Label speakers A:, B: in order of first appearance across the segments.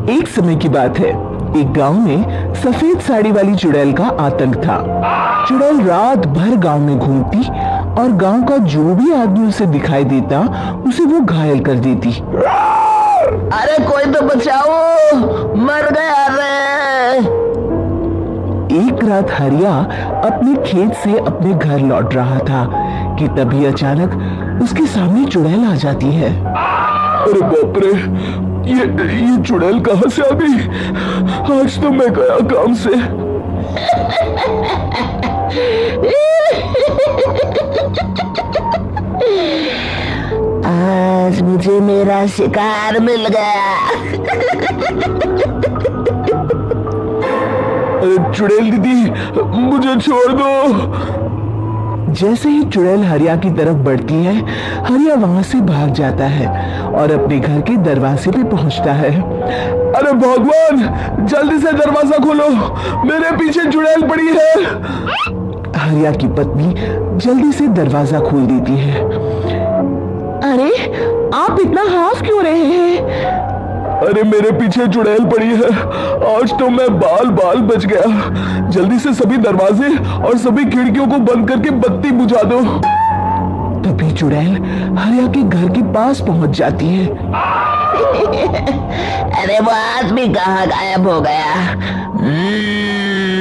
A: एक समय की बात है, एक गांव में सफेद साड़ी वाली चुड़ैल का आतंक था। चुड़ैल रात भर गांव में घूमती और गांव का जो भी आदमी उसे दिखाई देता उसे वो घायल कर देती।
B: अरे कोई तो बचाओ, मर गया रे।
A: एक रात हरिया अपने खेत से अपने घर लौट रहा था कि तभी अचानक उसके सामने चुड़ैल आ जाती है।
C: अरे बाप रे, ये चुड़ैल कहां से आ गई? आज तो मैं गया काम से।
B: आज मुझे मेरा शिकार मिल गया।
C: अरे चुड़ैल दीदी, मुझे छोड़ दो।
A: जैसे ही चुड़ैल हरिया की तरफ बढ़ती है, हरिया वहां से भाग जाता है और अपने घर के दरवाजे पे पहुंचता है।
C: अरे भगवान, जल्दी से दरवाजा खोलो, मेरे पीछे चुड़ैल पड़ी है।
A: हरिया की पत्नी जल्दी से दरवाजा खोल देती है। अरे आप इतना हाफ क्यों रहे हैं?
C: अरे मेरे पीछे चुड़ैल पड़ी है, आज तो मैं बाल बाल बच गया। जल्दी से सभी दरवाजे और सभी खिड़कियों को बंद करके बत्ती बुझा दो।
A: तभी चुड़ैल हरिया के घर के पास पहुंच जाती है।
B: अरे वो आदमी कहाँ गायब हो गया?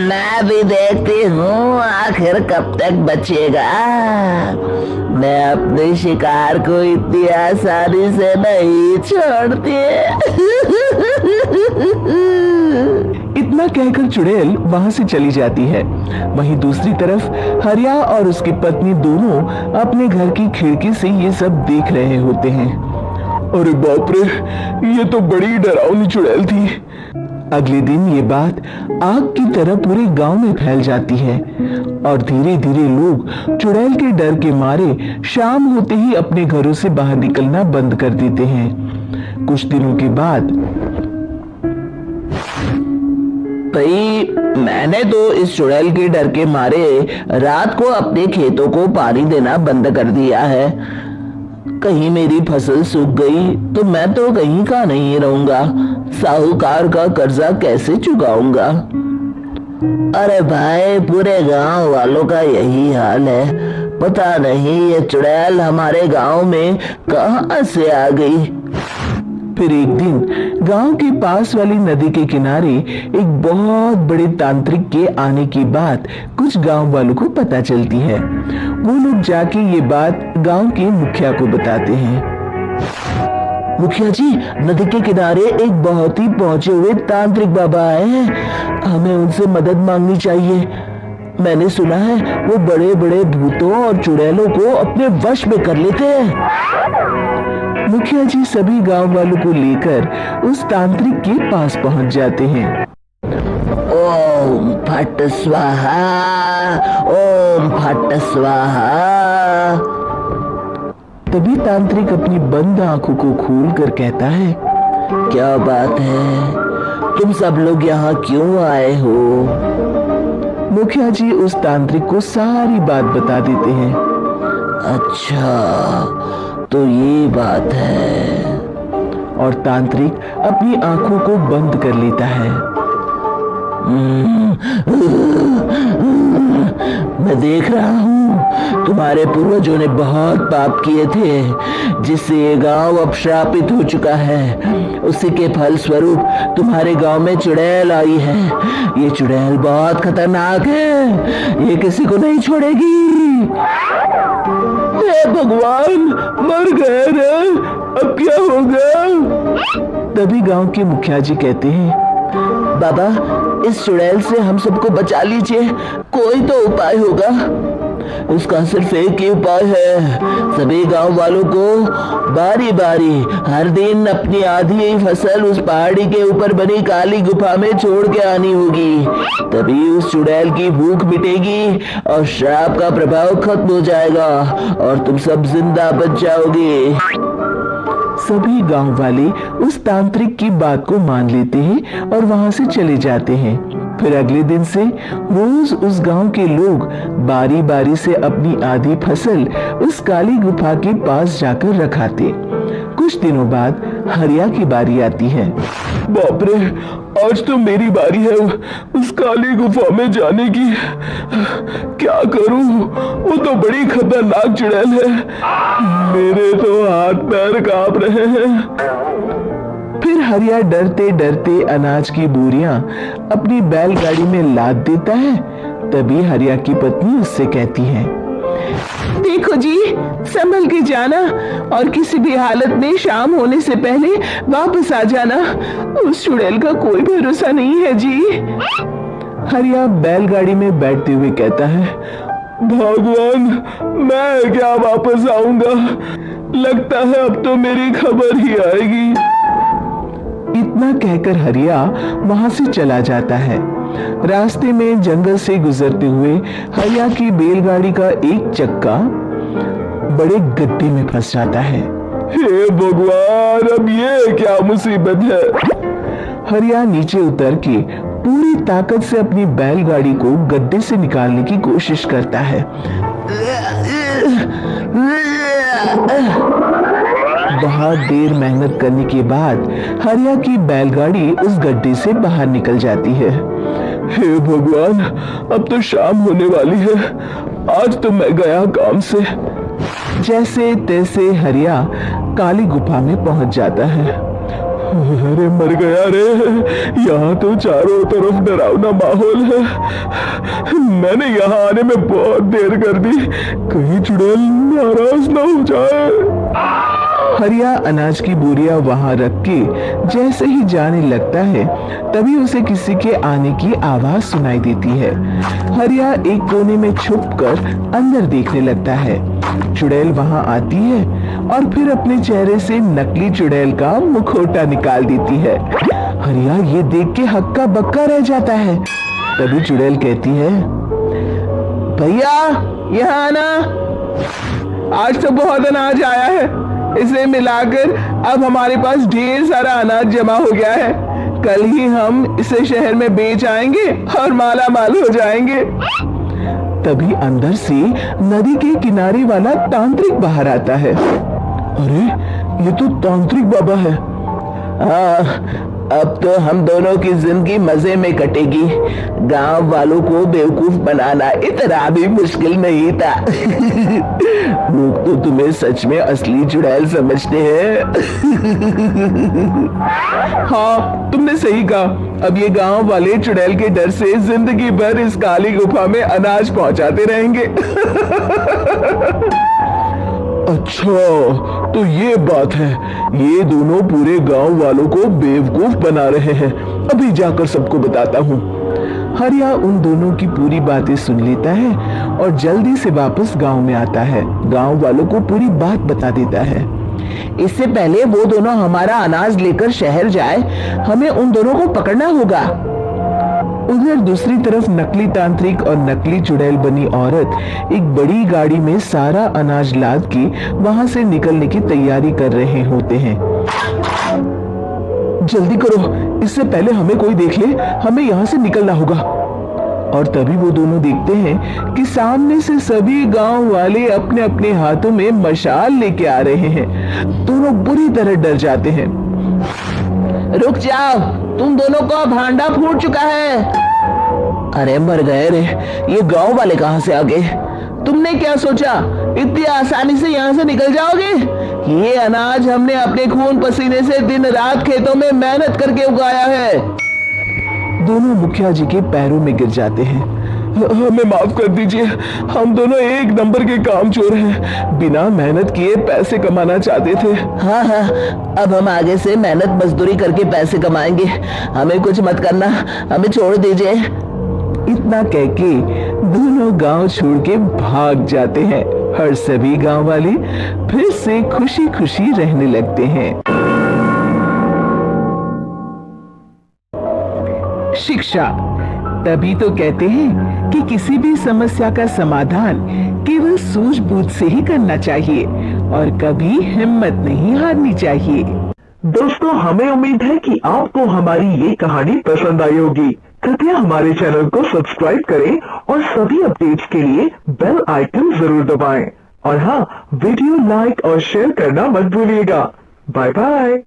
B: मैं भी देखती हूँ आखिर कब तक बचेगा। मैं अपने शिकार को इतनी आसानी से नहीं छोड़ती।
A: इतना कहकर चुड़ैल वहां से चली जाती है। वहीं दूसरी तरफ हरिया और उसकी पत्नी दोनों अपने घर की खिड़की से ये सब देख रहे होते हैं।
C: अरे बाप रे, ये तो बड़ी डरावनी चुड़ैल थी।
A: अगले दिन ये बात आग की तरह पूरे गांव में फैल जाती है और धीरे धीरे लोग चुड़ैल के डर के मारे शाम होते ही अपने घरों से बाहर निकलना बंद कर देते हैं। कुछ दिनों के बाद
B: भाई, मैंने तो इस चुड़ैल के डर के मारे रात को अपने खेतों को पानी देना बंद कर दिया है। कहीं मेरी फसल सूख गई तो मैं तो कहीं का नहीं रहूंगा। साहूकार का कर्जा कैसे चुकाऊंगा? अरे भाई, पूरे गांव वालों का यही हाल है। पता नहीं ये चुड़ैल हमारे गांव में कहां से आ गई।
A: फिर एक दिन गांव के पास वाली नदी के किनारे एक बहुत बड़े तांत्रिक के आने की बात कुछ गांव वालों को पता चलती है। वो लोग जाके ये बात गांव के मुखिया को बताते हैं।
B: मुखिया जी, नदी के किनारे एक बहुत ही पहुंचे हुए तांत्रिक बाबा आए हैं। हमें उनसे मदद मांगनी चाहिए। मैंने सुना है वो बड़े बड़े भूतों और चुड़ैलों को अपने वश में कर लेते हैं।
A: मुखिया जी सभी गांव वालों को लेकर उस तांत्रिक के पास पहुंच जाते हैं।
B: ओम फट स्वाहा, ओम फट स्वाहा।
A: तभी तांत्रिक अपनी बंद आंखों को खोलकर कहता है,
B: क्या बात है? तुम सब लोग यहाँ क्यों आए हो?
A: मुखिया जी उस तांत्रिक को सारी बात बता देते हैं।
B: अच्छा, तो ये बात है।
A: और तांत्रिक अपनी आंखों को बंद कर लेता है।
B: मैं देख रहा हूँ तुम्हारे पूर्वजों ने बहुत पाप किए थे, जिससे ये गांव अब श्रापित हो चुका है। उसी के फल स्वरूप तुम्हारे गांव में चुड़ैल आई है। ये चुड़ैल बहुत खतरनाक है, ये किसी को नहीं छोड़ेगी।
C: हे भगवान, मर गए रे, अब क्या होगा?
A: तभी गांव के मुखिया जी कहते हैं,
B: बाबा, इस चुड़ैल से हम सबको बचा लीजिए। कोई तो उपाय होगा। उसका सिर्फ एक ही उपाय है। सभी गांव वालों को बारी बारी हर दिन अपनी आधी फसल उस पहाड़ी के ऊपर बनी काली गुफा में छोड़ के आनी होगी। तभी उस चुड़ैल की भूख मिटेगी और श्राप का प्रभाव खत्म हो जाएगा और तुम सब जिंदा बच जाओगे।
A: सभी गांव वाले उस तांत्रिक की बात को मान लेते हैं और वहां से चले जाते हैं। फिर अगले दिन से रोज उस गांव के लोग बारी बारी से अपनी आधी फसल उस काली गुफा के पास जाकर रखाते। कुछ दिनों बाद हरिया की बारी आती है।
C: बाप रे, आज तो मेरी बारी है उस काली गुफा में जाने की। क्या करूं? वो तो बड़ी खतरनाक चुड़ैल है। मेरे तो हाथ पैर कांप रहे हैं।
A: फिर हरिया डरते डरते अनाज की बोरियां अपनी बैलगाड़ी में लाद देता है। तभी हरिया की पत्नी उससे कहती है, देखो जी, संभल के जाना और किसी भी हालत में शाम होने से पहले वापस आ जाना। उस चुड़ैल का कोई भरोसा नहीं है जी। हरिया बैलगाड़ी में बैठते हुए कहता है,
C: भगवान, मैं क्या वापस आऊंगा? लगता है अब तो मेरी खबर ही आएगी।
A: इतना कहकर हरिया वहां से चला जाता है। रास्ते में जंगल से गुजरते हुए हरिया की बैलगाड़ी का एक चक्का बड़े गड्ढे में फंस जाता है।
C: हे भगवान, अब ये क्या मुसीबत है?
A: हरिया नीचे उतर के पूरी ताकत से अपनी बैलगाड़ी को गड्ढे से निकालने की कोशिश करता है। बहुत देर मेहनत करने के बाद हरिया की बैलगाड़ी उस गड्ढे से बाहर निकल जाती है।
C: हे भगवान, अब तो शाम होने वाली है। आज तो मैं गया काम से।
A: जैसे तैसे हरिया काली गुफा में पहुंच जाता है।
C: अरे मर गया रे, यहाँ तो चारों तरफ डरावना माहौल है। मैंने यहाँ आने में बहुत देर कर दी, कहीं चुड़ैल नाराज ना हो जाए।
A: हरिया अनाज की बोरियां वहां रख के जैसे ही जाने लगता है, तभी उसे किसी के आने की आवाज सुनाई देती है। हरिया एक कोने में छुपकर अंदर देखने लगता है। चुड़ैल वहां आती है और फिर अपने चेहरे से नकली चुड़ैल का मुखौटा निकाल देती है। हरिया ये देख के हक्का बक्का रह जाता है। तभी चुड़ैल कहती है,
B: भैया यहाँ आना,
A: आज तो बहुत अनाज आया है। इसे मिलाकर अब हमारे पास ढेर सारा अनाज जमा हो गया है। कल ही हम इसे शहर में बेच आएंगे और माला माल हो जाएंगे। तभी अंदर से नदी के किनारे वाला तांत्रिक बाहर आता है।
C: अरे, ये तो तांत्रिक बाबा है।
B: हाँ, अब तो हम दोनों की जिंदगी मजे में कटेगी। गांव वालों को बेवकूफ बनाना इतना भी मुश्किल नहीं था। लोग तो तुम्हें सच में असली चुड़ैल समझते हैं।
A: हाँ, तुमने सही कहा। अब ये गांव वाले चुड़ैल के डर से जिंदगी भर इस काली गुफा में अनाज पहुंचाते रहेंगे।
C: अच्छा, तो ये बात है। ये दोनों पूरे गांव वालों को बेवकूफ बना रहे हैं। अभी जाकर सबको बताता हूँ।
A: हरिया उन दोनों की पूरी बातें सुन लेता है और जल्दी से वापस गांव में आता है। गांव वालों को पूरी बात बता देता है।
B: इससे पहले वो दोनों हमारा अनाज लेकर शहर जाए, हमें उन दोनों को पकड़ना होगा।
A: उधर दूसरी तरफ नकली तांत्रिक और नकली चुड़ैल बनी औरत एक बड़ी गाड़ी में सारा अनाज लाद के वहां से निकलने की तैयारी कर रहे होते हैं। जल्दी करो, इससे पहले हमें कोई देख ले, हमें यहाँ से निकलना होगा। और तभी वो दोनों देखते हैं कि सामने से सभी गांव वाले अपने अपने हाथों में मशाल लेके आ रहे हैं। दोनों बुरी तरह डर जाते हैं।
B: रुक जाओ, तुम दोनों का भांडा फूट चुका है। अरे मर गए रे, ये गांव वाले कहां से आ गए? तुमने क्या सोचा इतनी आसानी से यहाँ से निकल जाओगे? ये अनाज हमने अपने खून पसीने से दिन रात खेतों में मेहनत करके उगाया है।
A: दोनों मुखिया जी के पैरों में गिर जाते हैं।
C: हमें माफ कर दीजिए, हम दोनों एक नंबर के कामचोर हैं। बिना मेहनत किए पैसे कमाना चाहते थे।
B: हाँ, अब हम आगे से मेहनत मजदूरी करके पैसे कमाएंगे। हमें कुछ मत करना, हमें छोड़ दीजिए।
A: इतना कह के दोनों गांव छोड़ के भाग जाते हैं और सभी गांव वाले फिर से खुशी खुशी रहने लगते हैं। शिक्षा। तभी तो कहते हैं कि किसी भी समस्या का समाधान केवल सूझबूझ से ही करना चाहिए और कभी हिम्मत नहीं हारनी चाहिए।
C: दोस्तों, हमें उम्मीद है कि आपको हमारी ये कहानी पसंद आई होगी। कृपया हमारे चैनल को सब्सक्राइब करें और सभी अपडेट्स के लिए बेल आइकन जरूर दबाएं। और हाँ, वीडियो लाइक और शेयर करना मत भूलिएगा। Bye bye.